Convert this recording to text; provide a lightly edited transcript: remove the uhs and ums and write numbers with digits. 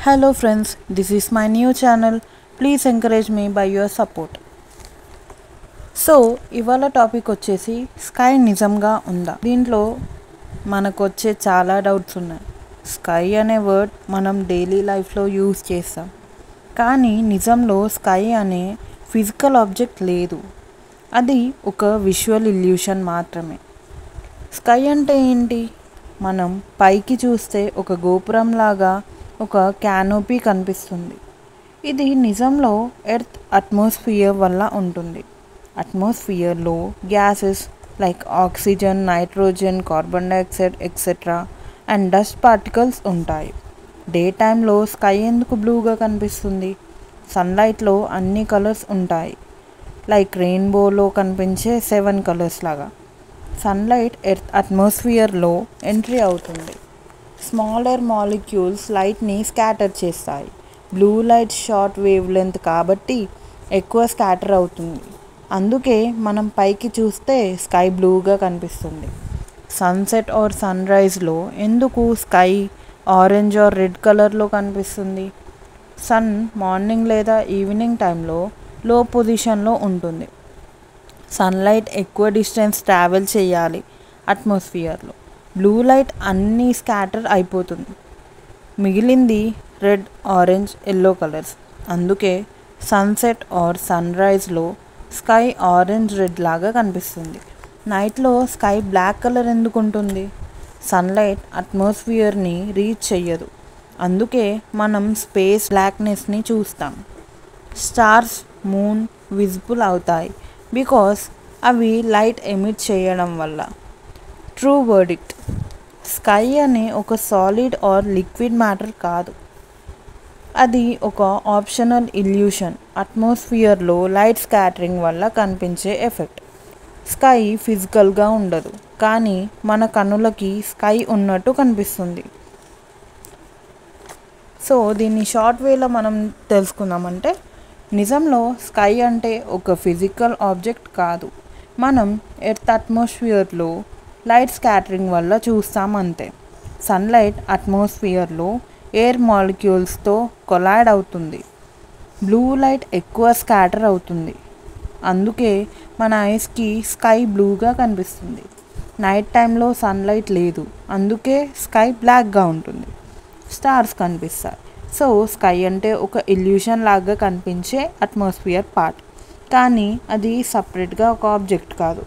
Hello friends, this is my new channel. Please encourage me by your support. So ఇవాళ topic వచ్చేసి sky నిజంగా ఉందా. దీంట్లో మనకు వచ్చే చాలా డౌట్స్ ఉన్నాయి. స్కై అనే వర్డ్ మనం డైలీ లైఫ్లో యూజ్ చేస్తాం, కానీ నిజంలో స్కై అనే ఫిజికల్ ఆబ్జెక్ట్ లేదు. అది ఒక విజువల్ ఇల్యూషన్ మాత్రమే. స్కై అంటే ఏంటి? మనం పైకి చూస్తే ఒక గోపురం లాగా ఒక క్యానోపీ కనిపిస్తుంది. ఇది నిజంలో ఎర్త్ అట్మాస్ఫియర్ వల్ల ఉంటుంది. అట్మాస్ఫియర్లో gases like oxygen, nitrogen, carbon dioxide etcetera and dust particles ఉంటాయి. డే టైంలో స్కై ఎందుకు బ్లూగా కనిపిస్తుంది? సన్లైట్లో అన్ని కలర్స్ ఉంటాయి, లైక్ రెయిన్బోలో కనిపించే 7 కలర్స్ లాగా. సన్లైట్ ఎర్త్ అట్మాస్ఫియర్లో ఎంట్రీ అవుతుంది. స్మాలర్ మాలిక్యూల్స్ లైట్ని స్కాటర్ చేస్తాయి. Blue light short wave length కాబట్టి ఎక్కువ స్కాటర్ అవుతుంది. అందుకే మనం పైకి చూస్తే స్కై బ్లూగా కనిపిస్తుంది. సన్సెట్ ఆర్ సన్ రైజ్లో ఎందుకు స్కై ఆరెంజ్ ఆర్ రెడ్ కలర్లో కనిపిస్తుంది? సన్ మార్నింగ్ లేదా ఈవినింగ్ టైంలో లో పొజిషన్లో ఉంటుంది. సన్లైట్ ఎక్కువ డిస్టెన్స్ ట్రావెల్ చేయాలి అట్మాస్ఫియర్లో. బ్లూ లైట్ అన్నీ స్కాటర్ అయిపోతుంది, మిగిలింది రెడ్, ఆరెంజ్, ఎల్లో కలర్స్. అందుకే సన్సెట్ ఆర్ సన్ రైజ్లో స్కై ఆరెంజ్, రెడ్ లాగా కనిపిస్తుంది. నైట్లో స్కై బ్లాక్ కలర్ ఎందుకు ఉంటుంది? సన్లైట్ అట్మాస్ఫియర్ని రీచ్ చెయ్యదు, అందుకే మనం స్పేస్ బ్లాక్నెస్ని చూస్తాం. స్టార్స్, మూన్ విజిబుల్ అవుతాయి బికాస్ అవి లైట్ ఎమిట్ చేయడం వల్ల. ట్రూ వర్డిక్ట్: స్కై అనే ఒక సాలిడ్ ఆర్ లిక్విడ్ మ్యాటర్ కాదు. అది ఒక ఆప్షనల్ ఇల్యూషన్, అట్మాస్ఫియర్లో లైట్ స్కాటరింగ్ వల్ల కనిపించే ఎఫెక్ట్. స్కై ఫిజికల్గా ఉండదు, కానీ మన కన్నులకి స్కై ఉన్నట్టు కనిపిస్తుంది. సో దీన్ని షార్ట్ వేలో మనం తెలుసుకుందామంటే, నిజంలో స్కై అంటే ఒక ఫిజికల్ ఆబ్జెక్ట్ కాదు. మనం ఎర్త్ అట్మాస్ఫియర్లో లైట్ స్కాటరింగ్ వల్ల చూస్తాం అంతే. సన్లైట్ అట్మాస్ఫియర్లో ఎయిర్ మాలిక్యూల్స్తో కొలైడ్ అవుతుంది. బ్లూ లైట్ ఎక్కువ స్కాటర్ అవుతుంది, అందుకే మన ఐస్కి స్కై బ్లూగా కనిపిస్తుంది. నైట్ టైంలో సన్లైట్ లేదు, అందుకే స్కై బ్లాక్గా ఉంటుంది. స్టార్స్ కనిపిస్తాయి. సో స్కై అంటే ఒక ఇల్యూషన్ లాగా కనిపించే అట్మాస్ఫియర్ పార్ట్, కానీ అది సపరేట్గా ఒక ఆబ్జెక్ట్ కాదు.